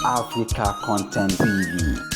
Africa Content TV.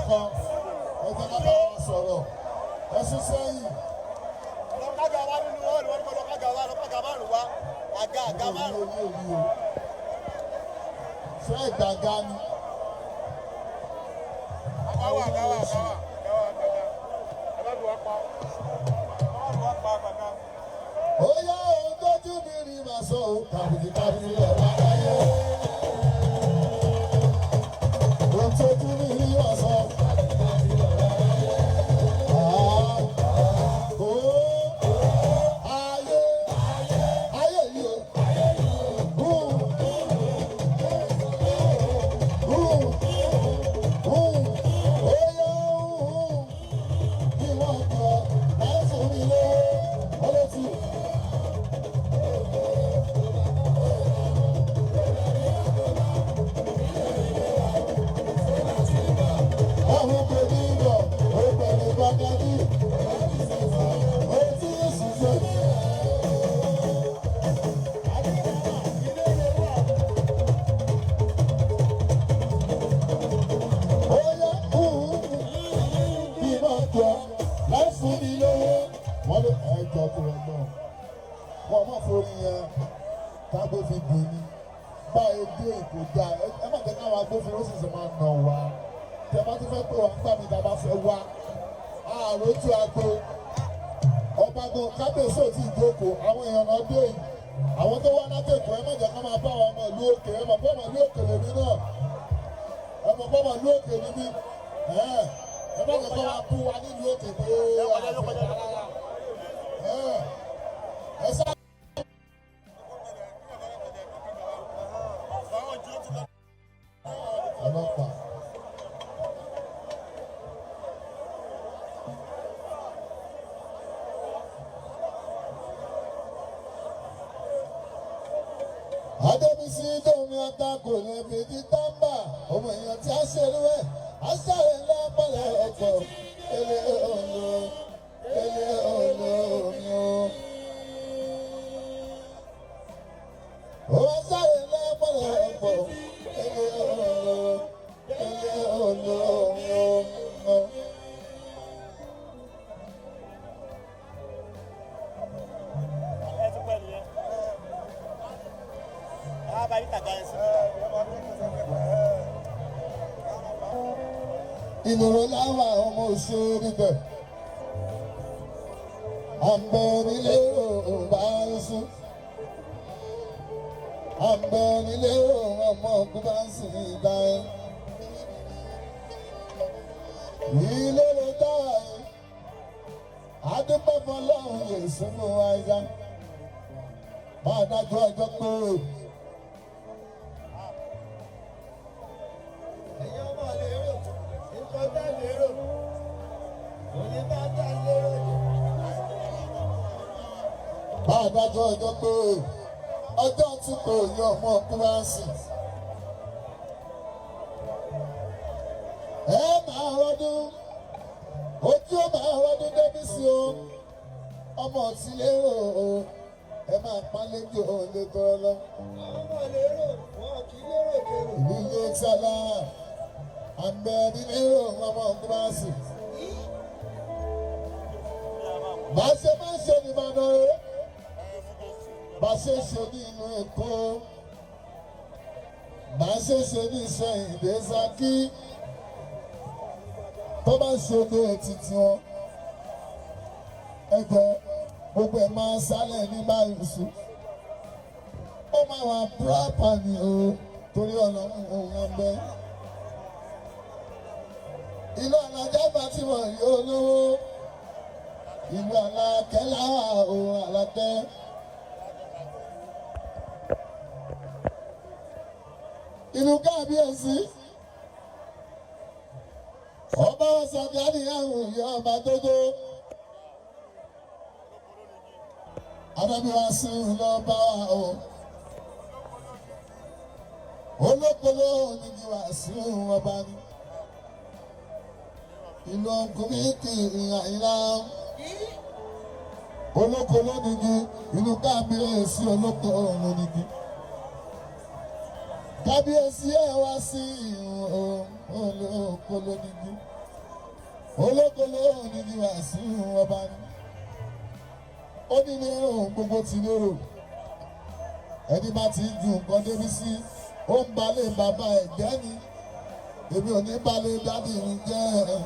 kan ẹ jẹ́ ká bá wa sọ̀rọ̀ ẹ sún sẹ́yìn. lọ́kàgà wa nínú ọ̀rọ̀ wọn ni mo lọ́kàgà márùn-ún wa àga márùn-ún. ṣé ìgbàga ni. àgáwà ẹ bá bí wọ́n pa àgbàgà. ó yá ohun tójú mi rí màá sọ ọ́ kàbìtì kàbìtì lọ́ba láyé. ohun tójú mi rí màá sọ ọ́ kàbìtì kàbìtì lọ́ba láyé. ayé yìí o. Wọ́n má forí yẹn tágbó fi dùn ní báyìí dé èkó dá ẹ má jẹ́ káwọn agbófinró sì sì máa nà wá tẹ bá ti fẹ́ pé wọ́n gbà mí dábàá fẹ́ wá àròjù agbo ọ̀gbàgbọ́ kábíyèsí ò tí ì jókòó àwọn èèyàn náà dé yìí àwọn tó wá látẹ̀kọ́ ẹ má jẹ́ ká máa bá àwọn ọmọ ìlú òkè ẹ mọ̀ pé ọmọ ìlú òkè lèmi náà ẹ mọ̀ pé ọmọ ìlú òkè lèmi ẹ má jẹ́ ká máa bú wa nílùú òkè pé ẹ sá. Ọlọ́pàá. Adébísí lómi ọ̀tá kò lè fi di tọ́ḿbà ọmọ èèyàn tí a ṣerú ẹ̀ á ṣàrẹ̀ lọ́pọ̀lọ̀ ọ̀pọ̀ ele olo mi o. Ó wá ṣàrẹ̀ lọ́pọ̀lọ̀ ọ̀pọ̀ ele olo mi o. Ìnùrò láwà ọmọ òṣèré níbẹ̀. Àmbẹ̀ nílé òbá ń sún. Àmbẹ̀ nílé ọmọ òkú bá ń sìn ìgbà ẹ̀. Ilé ló dára ẹ̀. Adúpẹ́ fọlọ́run lè súnmọ́ wáyá. Máa dájú ọjọ́ pé. Adájọ́ ọjọ́ pé ọjọ́ tí kò yọ ọmọ kúrásì. Ẹ máa rọdún, ojú ó máa rọdún débi sí o, ọmọ tí lérò o, ẹ máa pálẹ́jọ lè tọ́ lọ. ọmọ lérò wọn kì í lérò kérò. Ìdílé sálá, àgbẹ̀ nílérò ọmọ kúrásì. Bá ṣe máa ń ṣe nìbàdàn rẹ̀. Bá ṣe ṣe ní inú Èkó, bá ṣe ṣe ní Ìṣẹ̀yìn dé Ṣakí, tó bá ṣe ní ètìtì wọn, ẹ̀jẹ̀ gbogbo ẹ̀ máa sálẹ̀ ní báyìí. Ó máa wà púrápà ní o torí ọlọ́run òun ọbẹ̀. Ìlú Alájà Fátímọ̀ yóò lówó, ìlú Alákẹ́ láwà òun Alákẹ́. Ìlú kábíyèsí ọba ọ̀sàbí àníyàwó ìyá ọba tótó adábíwá sí lọ́ba o olókòló onígi wá sí ọba ní ìlú ọkùnrin kì ìlà olókòló onígi ìlú kábíyèsí olókòló onígi. Kábíyèsí ẹ wá sí olóko lónìí. olókòló ní ní Wàsíù ọba ni ó ní ní ohun gbogbo ti lérò ẹni bá ti ju nǹkan débi sí ó ń balẹ̀ bàbá ẹ̀ jẹ́ ni èmi ò ní balẹ̀ dádì mi jẹ́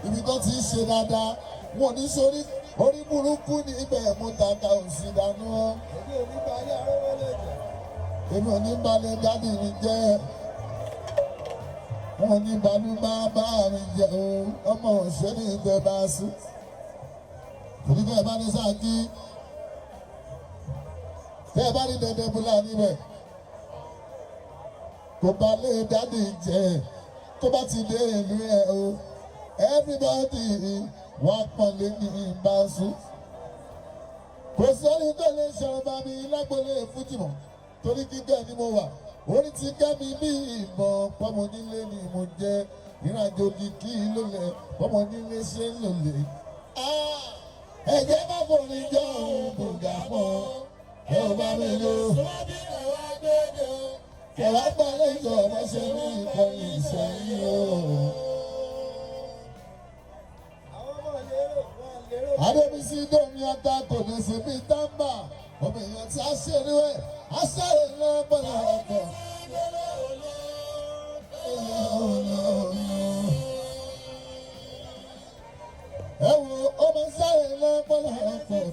ibi tó ti ń ṣe dáadáa wọn ò ní sórí orí burúkú ní ibẹ̀ mú tàkà òsì dànù ọ́ èmi ò ní balẹ̀ dádì mi jẹ́ wọn ò ní balú bàbá mi jẹ́ o ọmọ òṣèré ìgbẹ́ bá sùn torí bẹ́ẹ̀ bá ní sáà kí bẹ́ẹ̀ bá ní dẹ́dẹ́ búlá níbẹ̀ kò bá lè dádì jẹ́ tó bá ti dé ìlú ẹ̀ o everybody wọ́n pọ̀lé ní ìbáṣu kò sórí tó lè ṣọba mi lágbólé fújìmọ̀ torí kíkẹ́ ni mo wà orí ti kẹ́ mi bí ìbọn pọ́mọ nílé ni mo jẹ́ ìrìnàjò kìkì lólè pọ́mọ nílé ṣe lólè. ẹ̀jẹ̀ bá forí jọ òun bùgà mọ́ ẹ ò bá mi lò. kẹwàá gbọ́dọ̀ ìjọ ọmọ ṣe ní ìkọyìn ìṣẹ́yìn o. Adébísí Dómi ọ̀tá kò ní sí bí tábà ọmọ èèyàn tí a ṣe rí wẹ̀ a ṣàrè lọ́pọ̀lọ́ ọ̀pọ̀. Ẹ wo ọmọ ṣàrè lọ́pọ̀lọ́ ọ̀pọ̀.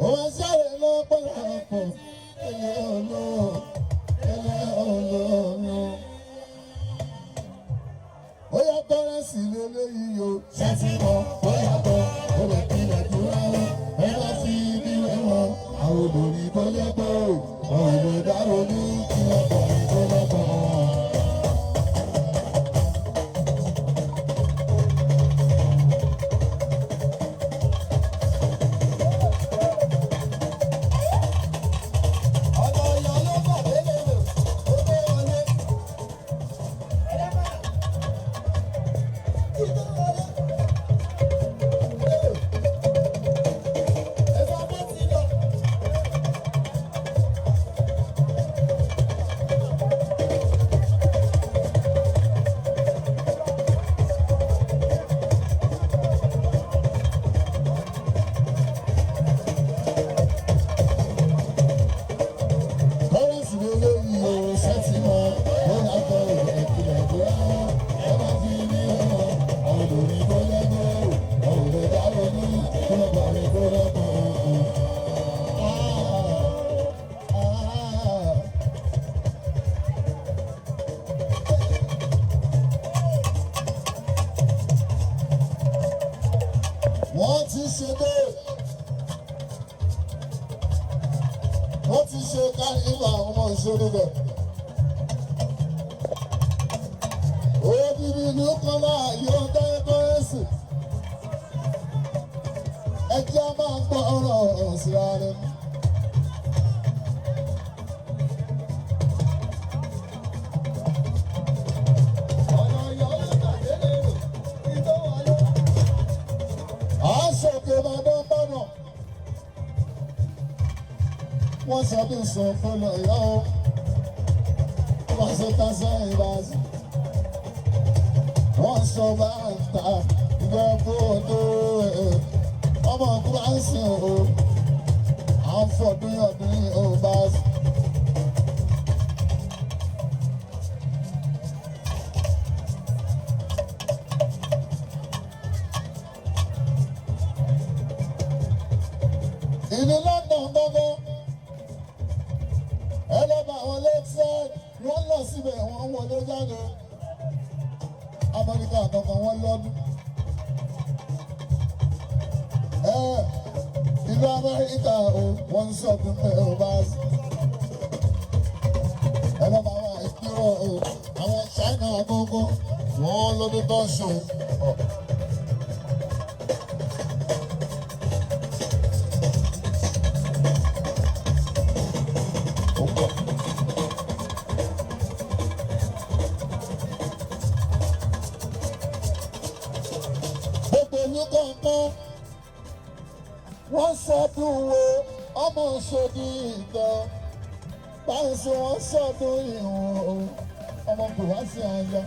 Ọmọ ṣàrè lọ́pọ̀lọ́ ọ̀pọ̀. Ó yá tọ́rẹ́ sí lélẹ́yìí o. Ṣé ti mọ̀ ó yàtọ̀ ó lè kílẹ̀ dúró ẹ bá fi ibi rẹ̀ wọn. Àwọn olórí tó lẹ́gbẹ́ o, àwọn ìlú dárò ní kí ọkùnrin tó lọ́kọ̀ wọn. Wọ́n ti ṣe dé. Wọ́n ti ṣe kánífà ọmọ ìṣòro rẹ̀. Òbíbi ìlú kan náà yóò dẹ́kọ̀ ẹ̀sìn. Ẹjẹ́ máa gbọ́ ọ̀rọ̀ síra rẹ̀. Wọ́n sọ bí sọ fún ọ̀yọ́ o, wọ́n sọ tásán ìbáṣe. Wọ́n sọ bá ń ta ìgbẹ́bú odò ẹ̀ ọmọ kíláàsì o, à ń fọdún ọdún ò bá ṣe. Ìlú London gbọ́gbọ́. Ẹlẹ́bàá àwọn Lakeside wọ́n lọ síbẹ̀ wọ́n wọlé jáde. Amẹ́ríkà kankan wọ́n lọ́dún. Ìlú Amẹ́ríkà o wọ́n ń sọ̀tún pé o bá sí. Ẹlẹ́bàá àwọn ìpínlẹ̀ o àwọn China gbogbo wọ́n lọ́dún tó ń ṣò. Kọ̀ọ̀kan wọ́n ṣẹ́dún wo ọmọ òṣòdì ìtàn báyìí sí wọn sọ́dún ìhùn ọmọ kò wá sí àyà.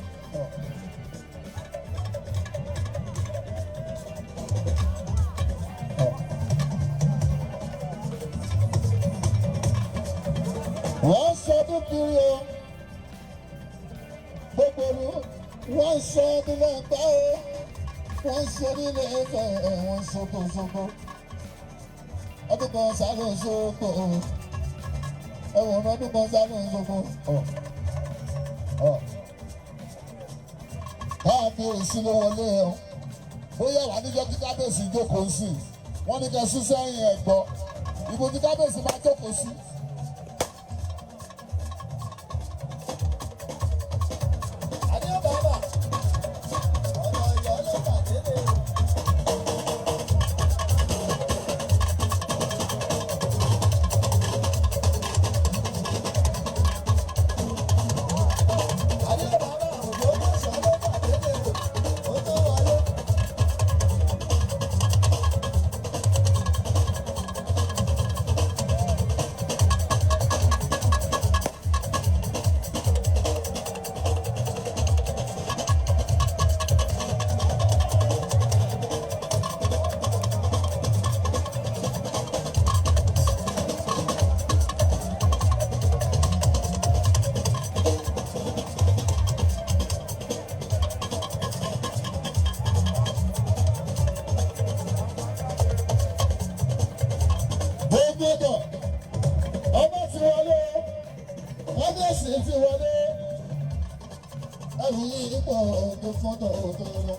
Wọ́n sọdún kiri o gbogbo olú wọ́n sọ nílẹ̀ ẹ̀gbá o wọ́n sọ nílẹ̀ ẹ̀fẹ̀ wọ́n sọ́kòsọ́kò ọdún kan sáré sọ́kò ẹ̀wọ̀n ọdún kan sáré sọ́kò káàkiri ló wọlé ẹ̀ bóyá wà níjọ́ tí kábíyèsí jókòó sí wọ́n ní kẹ́ sí sẹ́yìn ẹ̀gbọ́ ìbò tí kábíyèsí máa jókòó sí. Ọmọ ti wọlé, kábíyèsí ti wọlé, ẹ̀rù yìí pọ̀ tó fọ́tò tó lọ.